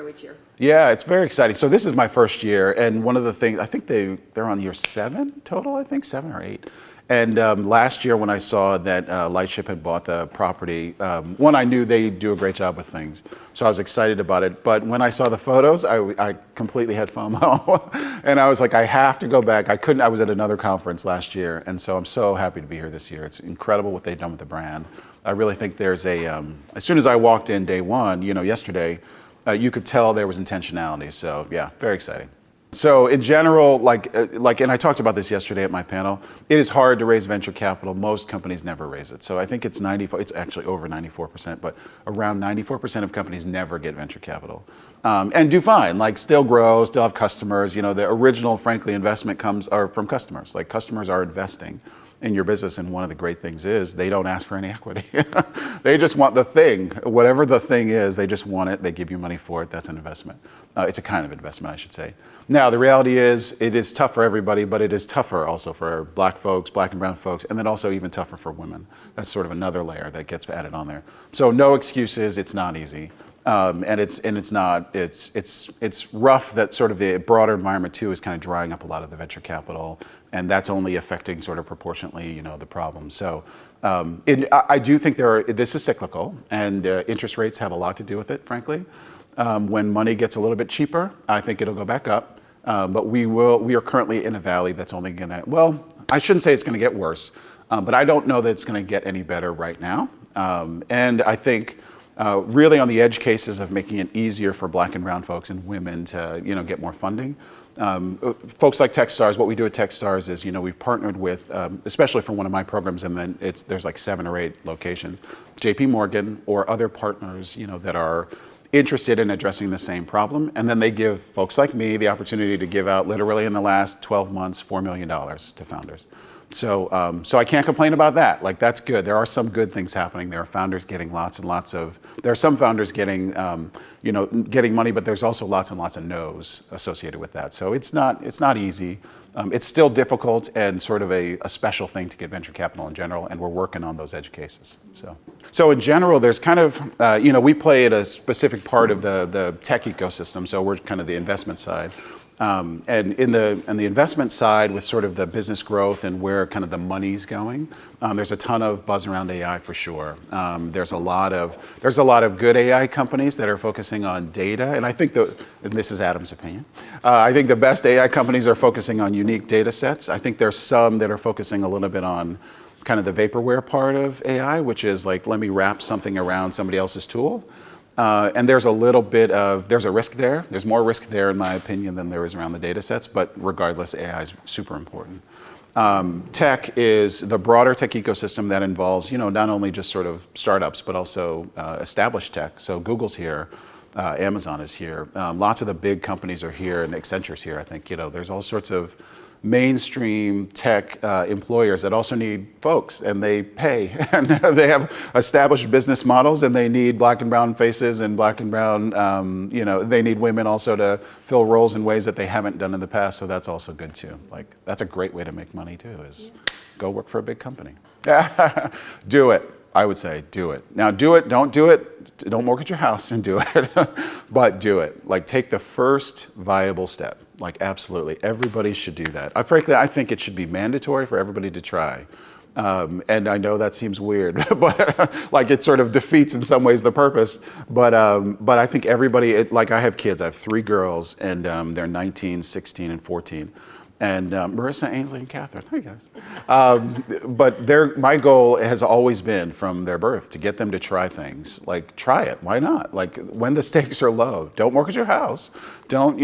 each year. Yeah, it's very exciting. So this is my first year, and one of the things, I think they're on year 7 total, I think 7 or 8. And last year when I saw that Lightship had bought the property, one, I knew they do a great job with things, so I was excited about it. But when I saw the photos, I completely had FOMO, and I was like, I have to go back. I was at another conference last year, and so I'm so happy to be here this year. It's incredible what they've done with the brand. I really think there's as soon as I walked in day one, yesterday, you could tell there was intentionality. So yeah, very exciting. So in general, and I talked about this yesterday at my panel, it is hard to raise venture capital. Most companies never raise it. So I think it's actually over 94%, but around 94% of companies never get venture capital. And do fine, still grow, still have customers. The original, frankly, investment comes from customers. Customers are investing in your business, and one of the great things is they don't ask for any equity. They just want the thing, whatever the thing is, they just want it, they give you money for it, that's an investment. It's a kind of investment, I should say. Now, the reality is, it is tough for everybody, but it is tougher also for black folks, black and brown folks, and then also even tougher for women. That's sort of another layer that gets added on there. So no excuses, it's not easy. And it's rough that sort of the broader environment too is kind of drying up a lot of the venture capital, and that's only affecting sort of proportionately, the problem. So I do think this is cyclical, and interest rates have a lot to do with it, frankly. When money gets a little bit cheaper, I think it'll go back up. But we are currently in a valley that's only gonna, well, I shouldn't say it's gonna get worse, but I don't know that it's gonna get any better right now. And I think really on the edge cases of making it easier for black and brown folks and women to get more funding. Folks like TechStars, what we do at TechStars is we've partnered with, especially for one of my programs, and then there's 7 or 8 locations, JP Morgan or other partners that are interested in addressing the same problem, and then they give folks like me the opportunity to give out literally in the last 12 months $4 million to founders. So I can't complain about that. That's good. There are some good things happening. There are founders getting lots and lots of. There are some founders getting, getting money, but there's also lots and lots of no's associated with that. So it's not easy. It's still difficult and sort of a special thing to get venture capital in general, and we're working on those edge cases. So in general, there's kind of, we play at a specific part of the tech ecosystem. So we're kind of the investment side. And in the investment side, with sort of the business growth and where kind of the money's going, there's a ton of buzz around AI for sure. There's a lot of good AI companies that are focusing on data, and I think and this is Adam's opinion, I think the best AI companies are focusing on unique data sets. I think there's some that are focusing a little bit on kind of the vaporware part of AI, which is let me wrap something around somebody else's tool. And there's a risk there. There's more risk there, in my opinion, than there is around the data sets, but regardless, AI is super important. Tech is the broader tech ecosystem that involves, not only just sort of startups, but also established tech. So Google's here, Amazon is here, lots of the big companies are here, and Accenture's here. I think, there's all sorts of mainstream tech employers that also need folks, and they pay, and they have established business models, and they need black and brown faces and black and brown, they need women also to fill roles in ways that they haven't done in the past. So that's also good too. That's a great way to make money too, is go work for a big company. Do it. I would say do it. Now do it, don't mortgage your house and do it, but do it. Take the first viable step. Absolutely, everybody should do that. Frankly, I think it should be mandatory for everybody to try. And I know that seems weird, but it sort of defeats in some ways the purpose. But I think everybody, I have kids, I have 3 girls, and they're 19, 16, and 14. And Marissa, Ainsley, and Catherine. Hi, guys. But my goal has always been from their birth to get them to try things. Try it. Why not? When the stakes are low, don't mortgage your house. Don't,